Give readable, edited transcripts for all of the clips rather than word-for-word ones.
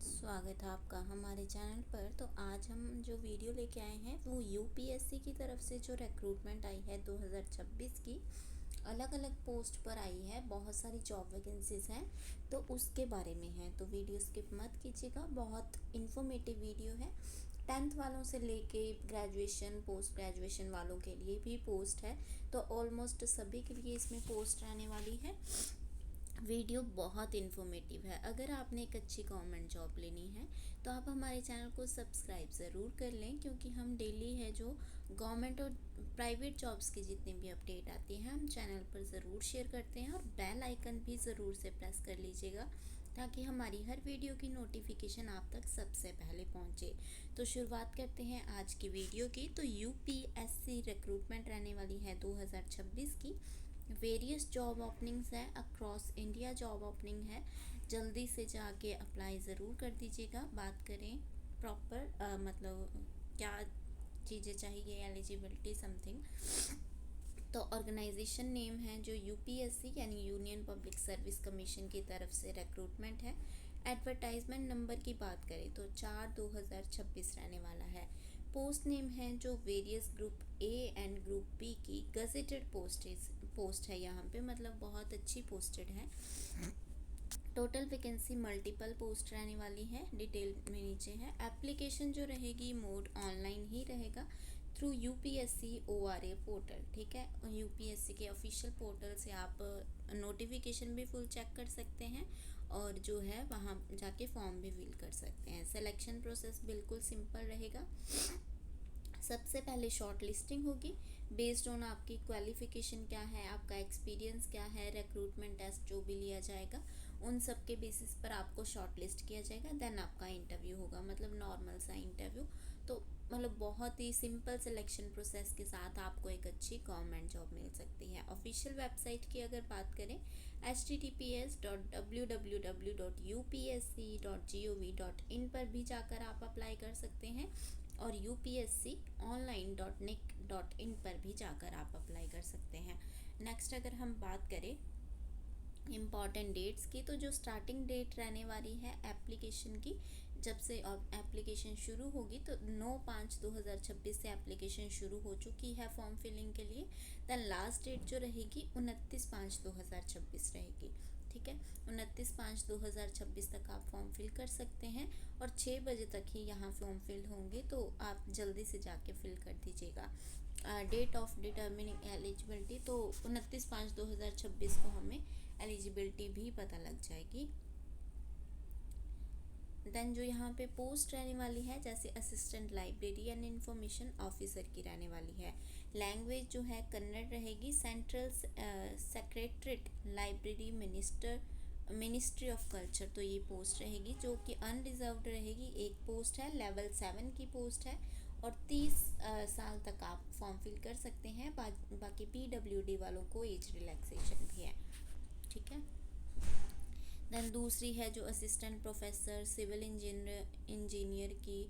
स्वागत है आपका हमारे चैनल पर। तो आज हम जो वीडियो लेके आए हैं वो यूपीएससी की तरफ से जो रिक्रूटमेंट आई है 2026 की, अलग अलग पोस्ट पर आई है। बहुत सारी जॉब वैकेंसीज हैं तो उसके बारे में है। तो वीडियो स्किप मत कीजिएगा, बहुत इन्फॉर्मेटिव वीडियो है। 10th वालों से लेके ग्रेजुएशन पोस्ट ग्रेजुएशन वालों के लिए भी पोस्ट है, तो ऑलमोस्ट सभी के लिए इसमें पोस्ट रहने वाली है। वीडियो बहुत इन्फॉर्मेटिव है। अगर आपने एक अच्छी गवर्नमेंट जॉब लेनी है तो आप हमारे चैनल को सब्सक्राइब ज़रूर कर लें, क्योंकि हम डेली है जो गवर्नमेंट और प्राइवेट जॉब्स की जितनी भी अपडेट आती हैं हम चैनल पर ज़रूर शेयर करते हैं। और बेल आइकन भी ज़रूर से प्रेस कर लीजिएगा ताकि हमारी हर वीडियो की नोटिफिकेशन आप तक सबसे पहले पहुंचे। तो शुरुआत करते हैं आज की वीडियो की। तो यूपीएससी रिक्रूटमेंट रहने वाली है 2026 की। वेरियस जॉब ओपनिंग्स है, अक्रॉस इंडिया जॉब ओपनिंग है। जल्दी से जाके अप्लाई ज़रूर कर दीजिएगा। बात करें प्रॉपर मतलब क्या चीज़ें चाहिए, एलिजिबिलिटी समथिंग, तो ऑर्गेनाइजेशन नेम है जो यूपीएससी यानी यूनियन पब्लिक सर्विस कमीशन की तरफ से रिक्रूटमेंट है। एडवर्टाइजमेंट नंबर की बात करें तो 4/2026 रहने वाला है। पोस्ट नेम है जो various group A and group B की गजेटेड पोस्ट है यहाँ पे, मतलब बहुत अच्छी पोस्टेड है। टोटल वैकेंसी मल्टीपल पोस्ट रहने वाली है, डिटेल में नीचे है। एप्लीकेशन जो रहेगी मोड ऑनलाइन ही रहेगा थ्रू यूपीएससी ओआरए पोर्टल। ठीक है, यूपीएससी के ऑफिशियल पोर्टल से आप नोटिफिकेशन भी फुल चेक कर सकते हैं और जो है वहाँ जाके फॉर्म भी फिल कर सकते हैं। सिलेक्शन प्रोसेस बिल्कुल सिंपल रहेगा। सबसे पहले शॉर्ट लिस्टिंग होगी बेस्ड ऑन आपकी क्वालिफिकेशन क्या है, आपका एक्सपीरियंस क्या है, रिक्रूटमेंट टेस्ट जो भी लिया जाएगा उन सब के बेसिस पर आपको शॉर्ट लिस्ट किया जाएगा। देन आपका इंटरव्यू होगा, मतलब नॉर्मल सा इंटरव्यू। तो मतलब बहुत ही सिंपल सिलेक्शन प्रोसेस के साथ आपको एक अच्छी गवर्नमेंट जॉब मिल सकती है। ऑफिशियल वेबसाइट की अगर बात करें https://www.upsc.gov.in पर भी जाकर आप अप्लाई कर सकते हैं और upsconline.nic.in पर भी जाकर आप अप्लाई कर सकते हैं। नेक्स्ट अगर हम बात करें इम्पॉर्टेंट डेट्स की, तो जो स्टार्टिंग डेट रहने वाली है एप्लीकेशन की, जब से एप्लीकेशन शुरू होगी तो 9/5/2026 से एप्लीकेशन शुरू हो चुकी है फॉर्म फिलिंग के लिए। देन लास्ट डेट जो रहेगी 29/5/2026 रहेगी। ठीक है, 29/5/2026 तक आप फॉर्म फिल कर सकते हैं और 6 बजे तक ही यहाँ फॉर्म फिल होंगे, तो आप जल्दी से जाके फिल कर दीजिएगा। डेट ऑफ डिटर्मिनिंग एलिजिबिलिटी, तो 29/5/2026 को हमें एलिजिबिलिटी भी पता लग जाएगी। देन जो यहाँ पे पोस्ट रहने वाली है जैसे assistant library and information officer की रहने वाली है। लैंग्वेज जो है कन्नड़ रहेगी। Central secretariat library ministry of culture, तो ये पोस्ट रहेगी जो कि अनरिजर्व्ड रहेगी। एक पोस्ट है, लेवल 7 की पोस्ट है और 30 साल तक आप फॉर्म फिल कर सकते हैं। बाकी पीडब्ल्यूडी वालों को एज रिलैक्सेशन भी है। ठीक है, देन दूसरी है जो असिस्टेंट प्रोफेसर सिविल इंजीनियर की,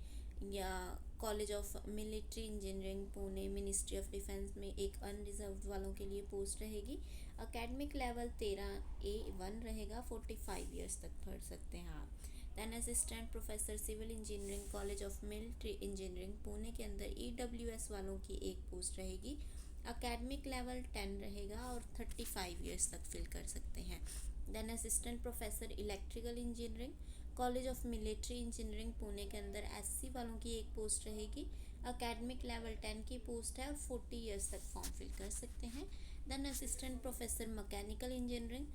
या college of military engineering Pune ministry of defence में एक अनरिजर्व्ड वालों के लिए पोस्ट रहेगी। एकेडमिक लेवल 13A1 रहेगा, 45 ईयर्स तक पढ़ सकते हैं आप। Then assistant professor civil engineering college of military engineering Pune के अंदर EWS वालों की एक पोस्ट रहेगी। एकेडमिक लेवल 10 रहेगा और 35 ईयर्स तक फिल कर सकते हैं। Then assistant professor electrical engineering college of military engineering Pune के अंदर SC वालों की एक पोस्ट रहेगी। एकेडमिक लेवल 10 की पोस्ट है और 40 ईयर्स तक फॉर्म फिल कर सकते हैं। Then assistant professor mechanical engineering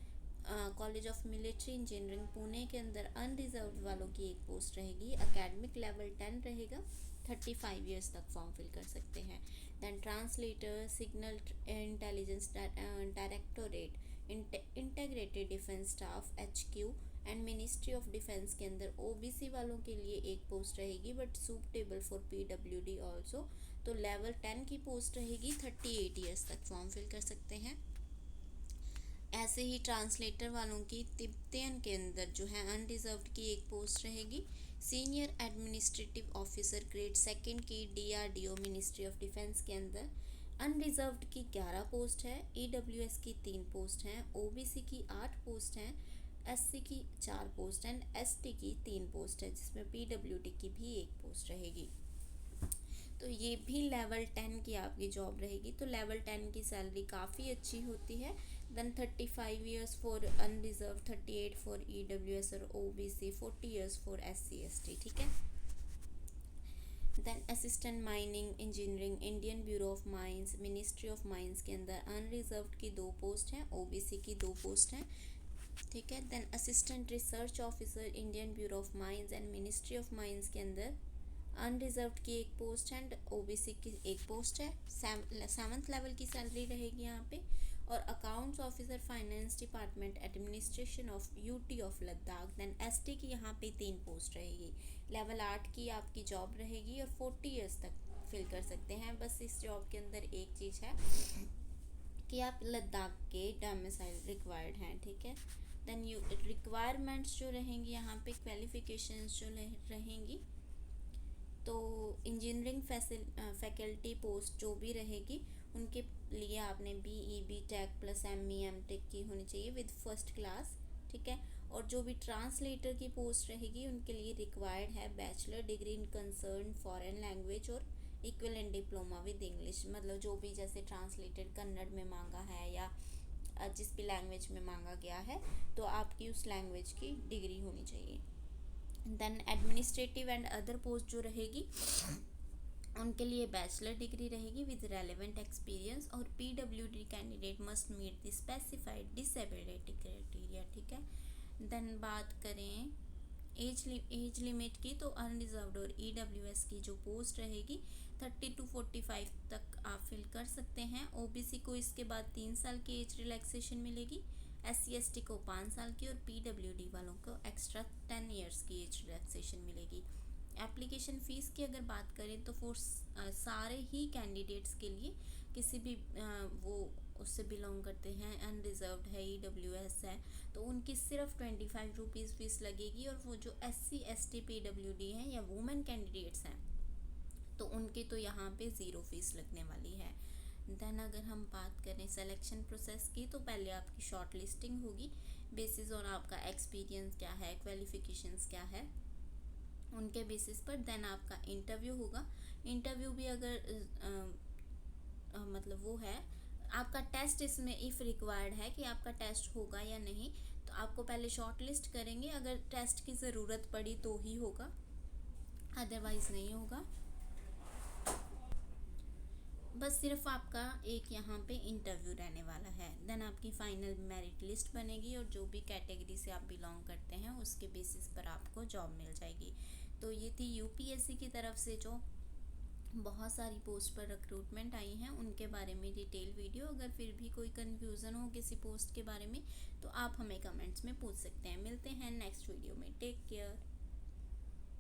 college of military engineering Pune के अंदर अनरिजर्व्ड वालों की एक पोस्ट रहेगी। एकेडमिक लेवल 10 रहेगा, 35 ईयर्स तक फॉर्म फिल कर सकते हैं। Then translator signal intelligence directorate integrated defence staff HQ and ministry of defence के अंदर OBC वालों के लिए एक पोस्ट रहेगी, but suitable for PWD also. तो लेवल 10 की पोस्ट रहेगी, 38 ईयर्स तक फॉर्म फिल कर सकते हैं। ऐसे ही ट्रांसलेटर वालों की तिब्बतियन के अंदर जो है अनरिजर्व्ड की एक पोस्ट रहेगी। सीनियर एडमिनिस्ट्रेटिव ऑफिसर ग्रेड 2 की DRDO मिनिस्ट्री ऑफ डिफेंस के अंदर अनरिजर्व्ड की 11 पोस्ट है। EWS की 3 पोस्ट हैं, OBC की 8 पोस्ट हैं। एससी की 4 पोस्ट एंड एसटी की 3 पोस्ट है, जिसमें पीडब्ल्यूडी की भी 1 पोस्ट रहेगी। तो ये भी लेवल 10 की आपकी जॉब रहेगी। तो लेवल 10 की सैलरी काफ़ी अच्छी होती है। Then 35 years for unreserved, 38 for EWS और OBC, 40 years for SC ST, ठीक है। Then assistant mining engineering, Indian bureau of Mines, Ministry of mines के अंदर अनरिजर्व्ड की 2 पोस्ट हैं, ओबीसी की 2 पोस्ट हैं, ठीक है। Then assistant research officer, Indian bureau of mines and ministry of mines के अंदर अनरिजर्व्ड की 1 पोस्ट एंड ओबीसी की 1 पोस्ट है। 7th लेवल की सैलरी रहेगी यहाँ पे। और accounts officer, finance department, administration of UT of Ladakh. Then ST की यहाँ पे 3 पोस्ट रहेगी। लेवल 8 की आपकी जॉब रहेगी और 40 ईयर्स तक फिल कर सकते हैं। बस इस जॉब के अंदर एक चीज़ है कि आप लद्दाख के डोमिसाइल रिक्वायर्ड हैं, ठीक है। देन यू रिक्वायरमेंट्स जो रहेंगी यहाँ पे, क्वालिफिकेशंस जो रहेंगी, तो इंजीनियरिंग फैकल्टी पोस्ट जो भी रहेगी उनके लिए आपने BE BTech plus ME MTech की होनी चाहिए विद फर्स्ट क्लास, ठीक है। और जो भी ट्रांसलेटर की पोस्ट रहेगी उनके लिए रिक्वायर्ड है bachelor degree in concern foreign language और इक्विवेलेंट डिप्लोमा विद इंग्लिश। मतलब जो भी जैसे ट्रांसलेटेड कन्नड़ में मांगा है या जिस भी लैंग्वेज में मांगा गया है, तो आपकी उस लैंग्वेज की डिग्री होनी चाहिए। Then administrative and other post जो रहेगी उनके लिए बैचलर डिग्री रहेगी विद रेलेवेंट एक्सपीरियंस। और PWD candidate must meet the specified disability criteria, ठीक है। देन बात करें एज लिमिट की, तो अनरिजर्व्ड और ईडब्ल्यूएस की जो पोस्ट रहेगी 30 to 45 तक आप फिल कर सकते हैं। ओबीसी को इसके बाद 3 साल की एज रिलैक्सेशन मिलेगी, SC ST को 5 साल की और पीडब्ल्यूडी वालों को एक्स्ट्रा 10 ईयर्स की एज रिलैक्सेशन मिलेगी। एप्लीकेशन फ़ीस की अगर बात करें तो फॉर सारे ही कैंडिडेट्स के लिए, किसी भी वो उससे बिलोंग करते हैं, अनरिजर्व्ड है, EWS है, तो उनकी सिर्फ 25 रुपीज़ फ़ीस लगेगी। और वो जो SC ST PWD हैं या वुमेन कैंडिडेट्स हैं, तो उनकी तो यहाँ पे 0 फीस लगने वाली है। देन अगर हम बात करें सिलेक्शन प्रोसेस की, तो पहले आपकी शॉर्ट लिस्टिंग होगी बेसिस ऑन आपका एक्सपीरियंस क्या है, क्वालिफिकेशंस क्या है, उनके बेसिस पर। देन आपका इंटरव्यू होगा। इंटरव्यू भी अगर मतलब वो है आपका टेस्ट, इसमें इफ़ रिक्वायर्ड है कि आपका टेस्ट होगा या नहीं, तो आपको पहले शॉर्ट लिस्ट करेंगे। अगर टेस्ट की ज़रूरत पड़ी तो ही होगा, अदरवाइज़ नहीं होगा। बस सिर्फ आपका एक यहाँ पे इंटरव्यू रहने वाला है। देन आपकी फाइनल मेरिट लिस्ट बनेगी और जो भी कैटेगरी से आप बिलोंग करते हैं उसके बेसिस पर आपको जॉब मिल जाएगी। तो ये थी यूपीएससी की तरफ से जो बहुत सारी पोस्ट पर रिक्रूटमेंट आई हैं उनके बारे में डिटेल वीडियो। अगर फिर भी कोई कन्फ्यूज़न हो किसी पोस्ट के बारे में तो आप हमें कमेंट्स में पूछ सकते हैं। मिलते हैं नेक्स्ट वीडियो में। Take care.